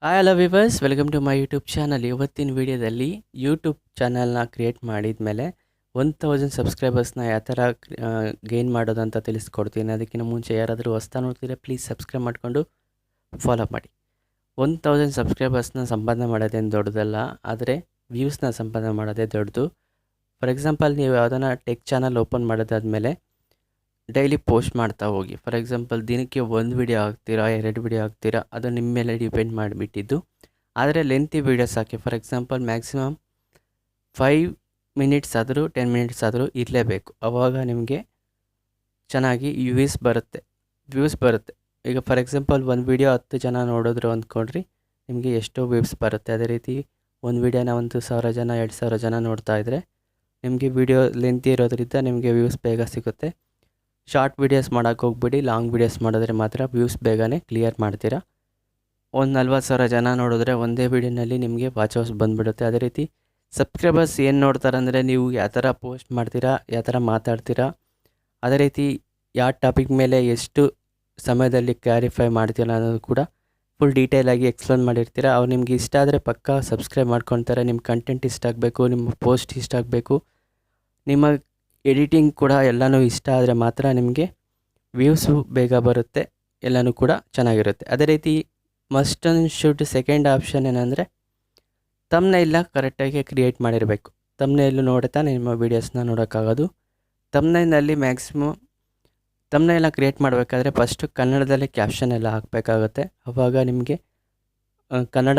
Hi hello viewers, welcome to my YouTube channel. ಇವತ್ತಿನ ವಿಡಿಯೋದಲ್ಲಿ YouTube ಚಾನಲ್ನ ಕ್ರಿಯೇಟ್ ಮಾಡಿದ ಮೇಲೆ 1000 ಸಬ್ಸ್ಕ್ರೈಬರ್ಸ್ನ ಯಾವ ಥರ ಗೇನ್ ಮಾಡೋದಂತ ತಿಳಿಸ್ಕೊಡ್ತೀನಿ. ಅದಕ್ಕಿಂತ ಮುಂಚೆ ಯಾರಾದರೂ ಹೊಸ್ತಾ ನೋಡ್ತಿದ್ರೆ ಪ್ಲೀಸ್ ಸಬ್ಸ್ಕ್ರೈಬ್ ಮಾಡಿಕೊಂಡು ಫಾಲೋ ಮಾಡಿ. 1000 ಸಬ್ಸ್ಕ್ರೈಬರ್ಸ್ನ ಸಂಪಾದನೆ ಮಾಡೋದೇನು ದೊಡ್ಡದಲ್ಲ, ಆದರೆ ವ್ಯೂಸ್ನ ಸಂಪಾದನೆ ಮಾಡೋದೇ ದೊಡ್ಡದು. ಫಾರ್ ಎಕ್ಸಾಂಪಲ್, ನೀವು ಯಾವುದನ್ನ ಟೆಕ್ ಚಾನಲ್ ಓಪನ್ ಮಾಡೋದಾದಮೇಲೆ ಡೈಲಿ ಪೋಸ್ಟ್ ಮಾಡ್ತಾ ಹೋಗಿ. ಫಾರ್ ಎಕ್ಸಾಂಪಲ್, ದಿನಕ್ಕೆ 1 ವಿಡಿಯೋ ಹಾಕ್ತೀರಾ, 2 ವಿಡಿಯೋ ಹಾಕ್ತೀರಾ, ಅದು ನಿಮ್ಮ ಮೇಲೆ ಡಿಪೆಂಡ್ ಮಾಡಿಬಿಟ್ಟಿದ್ದು. ಆದರೆ lengthy videos hockey. For example, maximum 5 minutes ಆದರೂ 10 ಮಿನಿಟ್ಸ್ ಆದರೂ ಇರಲೇಬೇಕು. ಆವಾಗ ನಿಮಗೆ ಚೆನ್ನಾಗಿ ವ್ಯೂಸ್ ಬರುತ್ತೆ. ಈಗ ಫಾರ್ ಎಕ್ಸಾಂಪಲ್, ಒಂದು ವಿಡಿಯೋ 10 ಜನ ನೋಡಿದ್ರು ಅಂದ್ಕೊಂಡ್ರಿ, ನಿಮಗೆ ಎಷ್ಟೋ ವ್ಯೂಸ್ ಬರುತ್ತೆ. ಅದೇ ರೀತಿ ಒಂದು ವಿಡಿಯೋನ 1000 ಜನ 2000 ಜನ ನೋಡ್ತಾ ಇದ್ದರೆ ನಿಮಗೆ ವಿಡಿಯೋ ಲೆಂತಿ ಇರೋದ್ರಿಂದ ನಿಮಗೆ ವ್ಯೂಸ್ ಬೇಗ ಸಿಗುತ್ತೆ. ಶಾರ್ಟ್ ವೀಡಿಯೋಸ್ ಮಾಡೋಕ್ಕೆ ಹೋಗ್ಬಿಡಿ, ಲಾಂಗ್ ವೀಡಿಯೋಸ್ ಮಾಡಿದ್ರೆ ಮಾತ್ರ ವ್ಯೂಸ್ ಬೇಗನೆ ಕ್ಲಿಯರ್ ಮಾಡ್ತೀರಾ. ಒಂದು 40,000 ಜನ ನೋಡಿದ್ರೆ ಒಂದೇ ವೀಡಿಯೋನಲ್ಲಿ ನಿಮಗೆ ವಾಚ್ ಅವರ್ಸ್ ಬಂದುಬಿಡುತ್ತೆ. ಅದೇ ರೀತಿ ಸಬ್ಸ್ಕ್ರೈಬರ್ಸ್ ಏನು ನೋಡ್ತಾರೆ ಅಂದರೆ, ನೀವು ಯಾವ ಥರ ಪೋಸ್ಟ್ ಮಾಡ್ತೀರಾ, ಯಾವ ಥರ ಮಾತಾಡ್ತೀರಾ, ಅದೇ ರೀತಿ ಯಾವ ಟಾಪಿಕ್ ಮೇಲೆ ಎಷ್ಟು ಸಮಯದಲ್ಲಿ ಕ್ಲಾರಿಫೈ ಮಾಡ್ತೀರಾ ಅನ್ನೋದು ಕೂಡ ಫುಲ್ ಡೀಟೇಲಾಗಿ ಎಕ್ಸ್ಪ್ಲೇನ್ ಮಾಡಿರ್ತೀರ. ಅವ್ರು ನಿಮ್ಗೆ ಇಷ್ಟ ಆದರೆ ಪಕ್ಕಾ ಸಬ್ಸ್ಕ್ರೈಬ್ ಮಾಡ್ಕೊತಾರೆ. ನಿಮ್ಮ ಕಂಟೆಂಟ್ ಇಷ್ಟ ಆಗಬೇಕು, ನಿಮ್ಮ ಪೋಸ್ಟ್ ಇಷ್ಟ ಆಗಬೇಕು, ನಿಮ್ಮ ಎಡಿಟಿಂಗ್ ಕೂಡ ಎಲ್ಲನೂ ಇಷ್ಟ ಆದರೆ ಮಾತ್ರ ನಿಮಗೆ ವ್ಯೂಸು ಬೇಗ ಬರುತ್ತೆ, ಎಲ್ಲನೂ ಕೂಡ ಚೆನ್ನಾಗಿರುತ್ತೆ. ಅದೇ ರೀತಿ must and should second option ಏನಂದರೆ, ತಮ್ನೈಲ್ನ ಕರೆಕ್ಟಾಗಿ ಕ್ರಿಯೇಟ್ ಮಾಡಿರಬೇಕು. ತಮ್ನೈಲು ನೋಡ್ತಾ ನಿಮ್ಮ ವೀಡಿಯೋಸ್ನ ನೋಡೋಕ್ಕಾಗೋದು. ತಮ್ನೈಲ್ನಲ್ಲಿ ಮ್ಯಾಕ್ಸಿಮಮ್ ತಮ್ನೈಲ್ನ ಕ್ರಿಯೇಟ್ ಮಾಡಬೇಕಾದ್ರೆ ಫಸ್ಟು ಕನ್ನಡದಲ್ಲೇ ಕ್ಯಾಪ್ಷನ್ ಎಲ್ಲ ಹಾಕಬೇಕಾಗುತ್ತೆ. ಆವಾಗ ನಿಮಗೆ ಕನ್ನಡ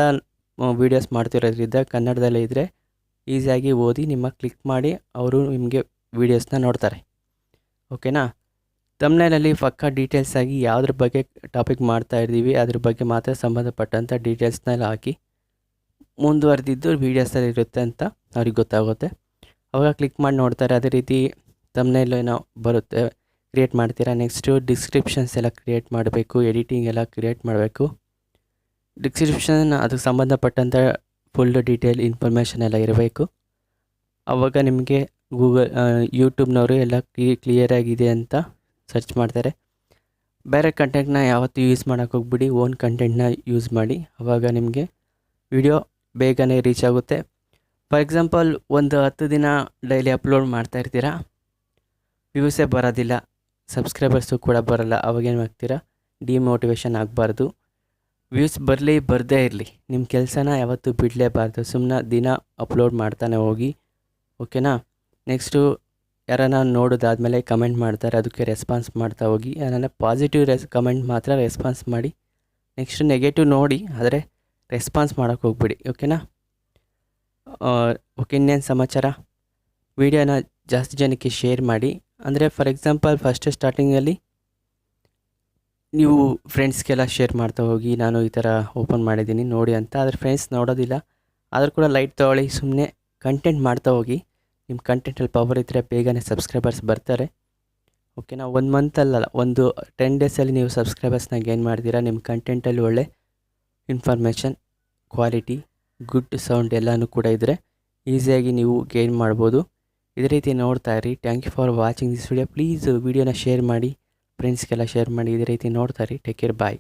ವೀಡಿಯೋಸ್ ಮಾಡ್ತಿರೋದ್ರಿಂದ ಕನ್ನಡದಲ್ಲೇ ಇದ್ದರೆ ಈಸಿಯಾಗಿ ಓದಿ ಕ್ಲಿಕ್ ಮಾಡಿ ಅವರು ನಿಮಗೆ ವೀಡಿಯೋಸ್ನ ನೋಡ್ತಾರೆ. ಓಕೆನಾ? ತಮ್ನೈಲಲ್ಲಿ ಪಕ್ಕಾ ಡೀಟೇಲ್ಸ್ ಆಗಿ ಯಾವುದ್ರ ಬಗ್ಗೆ ಟಾಪಿಕ್ ಮಾಡ್ತಾ ಇದ್ದೀವಿ ಅದ್ರ ಬಗ್ಗೆ ಮಾತ್ರ ಸಂಬಂಧಪಟ್ಟಂಥ ಡೀಟೇಲ್ಸ್ನೆಲ್ಲ ಹಾಕಿ ಮುಂದುವರೆದಿದ್ದು ವೀಡಿಯೋಸಲ್ಲಿ ಇರುತ್ತೆ ಅಂತ ಅವ್ರಿಗೆ ಗೊತ್ತಾಗುತ್ತೆ. ಅವಾಗ ಕ್ಲಿಕ್ ಮಾಡಿ ನೋಡ್ತಾರೆ. ಅದೇ ರೀತಿ ತಮ್ನೈಲ್ ಏನೋ ಬರುತ್ತೆ, ಕ್ರಿಯೇಟ್ ಮಾಡ್ತೀರಾ. ನೆಕ್ಸ್ಟು ಡಿಸ್ಕ್ರಿಪ್ಷನ್ಸ್ ಎಲ್ಲ ಕ್ರಿಯೇಟ್ ಮಾಡಬೇಕು, ಎಡಿಟಿಂಗ್ ಎಲ್ಲ ಕ್ರಿಯೇಟ್ ಮಾಡಬೇಕು. ಡಿಸ್ಕ್ರಿಪ್ಷನ್ ಅದಕ್ಕೆ ಸಂಬಂಧಪಟ್ಟಂಥ ಫುಲ್ ಡೀಟೇಲ್ ಇನ್ಫಾರ್ಮೇಷನ್ ಎಲ್ಲ ಇರಬೇಕು. ಆವಾಗ ನಿಮಗೆ ಯೂಟ್ಯೂಬ್ನವರು ಎಲ್ಲ ಕ್ಲಿಯರಾಗಿದೆ ಅಂತ ಸರ್ಚ್ ಮಾಡ್ತಾರೆ. ಬೇರೆ ಕಂಟೆಂಟ್ನ ಯಾವತ್ತೂ ಯೂಸ್ ಮಾಡೋಕ್ಕೆ ಹೋಗ್ಬಿಡಿ, ಓನ್ ಕಂಟೆಂಟ್ನ ಯೂಸ್ ಮಾಡಿ. ಆವಾಗ ನಿಮಗೆ ವಿಡಿಯೋ ಬೇಗನೆ ರೀಚ್ ಆಗುತ್ತೆ. ಫಾರ್ ಎಕ್ಸಾಂಪಲ್, ಒಂದು 10 ದಿನ ಡೈಲಿ ಅಪ್ಲೋಡ್ ಮಾಡ್ತಾ ಇರ್ತೀರಾ, ವ್ಯೂಸೇ ಬರೋದಿಲ್ಲ, ಸಬ್ಸ್ಕ್ರೈಬರ್ಸು ಕೂಡ ಬರೋಲ್ಲ. ಅವಾಗೇನು ಮಾಡ್ತೀರಾ? ಡಿಮೋಟಿವೇಶನ್ ಆಗಬಾರ್ದು. ವ್ಯೂಸ್ ಬರದೇ ಇರಲಿ, ನಿಮ್ಮ ಕೆಲಸನ ಯಾವತ್ತೂ ಬಿಡಲೇಬಾರ್ದು. ಸುಮ್ಮನೆ ದಿನ ಅಪ್ಲೋಡ್ ಮಾಡ್ತಾನೆ ಹೋಗಿ. ಓಕೆನಾ? ನೆಕ್ಸ್ಟು ಯಾರನ್ನ ನೋಡೋದಾದಮೇಲೆ ಕಮೆಂಟ್ ಮಾಡ್ತಾರೆ, ಅದಕ್ಕೆ ರೆಸ್ಪಾನ್ಸ್ ಮಾಡ್ತಾ ಹೋಗಿ. ಯಾರನ್ನ ಪಾಸಿಟಿವ್ ಕಮೆಂಟ್ ಮಾತ್ರ ರೆಸ್ಪಾನ್ಸ್ ಮಾಡಿ. ನೆಕ್ಸ್ಟು ನೆಗೆಟಿವ್ ನೋಡಿ, ಆದರೆ ರೆಸ್ಪಾನ್ಸ್ ಮಾಡೋಕ್ಕೆ ಹೋಗ್ಬಿಡಿ. ಓಕೆನಾ? ಓಕೆ, ಇನ್ನೇನು ಸಮಾಚಾರ? ವಿಡಿಯೋನ ಜಾಸ್ತಿ ಜನಕ್ಕೆ ಶೇರ್ ಮಾಡಿ. ಅಂದರೆ ಫಾರ್ ಎಕ್ಸಾಂಪಲ್, ಫಸ್ಟ್ ಸ್ಟಾರ್ಟಿಂಗಲ್ಲಿ ನೀವು ಫ್ರೆಂಡ್ಸ್ಗೆಲ್ಲ ಶೇರ್ ಮಾಡ್ತಾ ಹೋಗಿ, ನಾನು ಈ ಥರ ಓಪನ್ ಮಾಡಿದ್ದೀನಿ ನೋಡಿ ಅಂತ. ಆದರೆ ಫ್ರೆಂಡ್ಸ್ ನೋಡೋದಿಲ್ಲ, ಆದರೂ ಕೂಡ ಲೈಟ್ ತೊಗೊಳ್ಳಿ, ಸುಮ್ಮನೆ ಕಂಟೆಂಟ್ ಮಾಡ್ತಾ ಹೋಗಿ. ನಿಮ್ಮ ಕಂಟೆಂಟಲ್ಲಿ ಪವರ್ ಇದ್ದರೆ ಬೇಗನೆ ಸಬ್ಸ್ಕ್ರೈಬರ್ಸ್ ಬರ್ತಾರೆ. ಓಕೆನಾ? 1 ಮಂತಲ್ಲ, ಒಂದು 10 ಡೇಸಲ್ಲಿ ನೀವು ಸಬ್ಸ್ಕ್ರೈಬರ್ಸ್ನ ಗೇನ್ ಮಾಡ್ತೀರಾ. ನಿಮ್ಮ ಕಂಟೆಂಟಲ್ಲಿ ಒಳ್ಳೆ ಇನ್ಫಾರ್ಮೇಷನ್, ಕ್ವಾಲಿಟಿ, ಗುಡ್ ಸೌಂಡ್ ಎಲ್ಲನೂ ಕೂಡ ಇದ್ದರೆ ಈಸಿಯಾಗಿ ನೀವು ಗೇನ್ ಮಾಡ್ಬೋದು. ಇದೇ ರೀತಿ ನೋಡ್ತಾ ಇರಿ. Thank you for watching this video. Please ವಿಡಿಯೋನ ಶೇರ್ ಮಾಡಿ, ಫ್ರೆಂಡ್ಸ್ಗೆಲ್ಲ ಶೇರ್ ಮಾಡಿ. ಇದೇ ರೀತಿ ನೋಡ್ತಾ ಇರಿ. ಟೇಕ್ ಕೇರ್, ಬಾಯ್.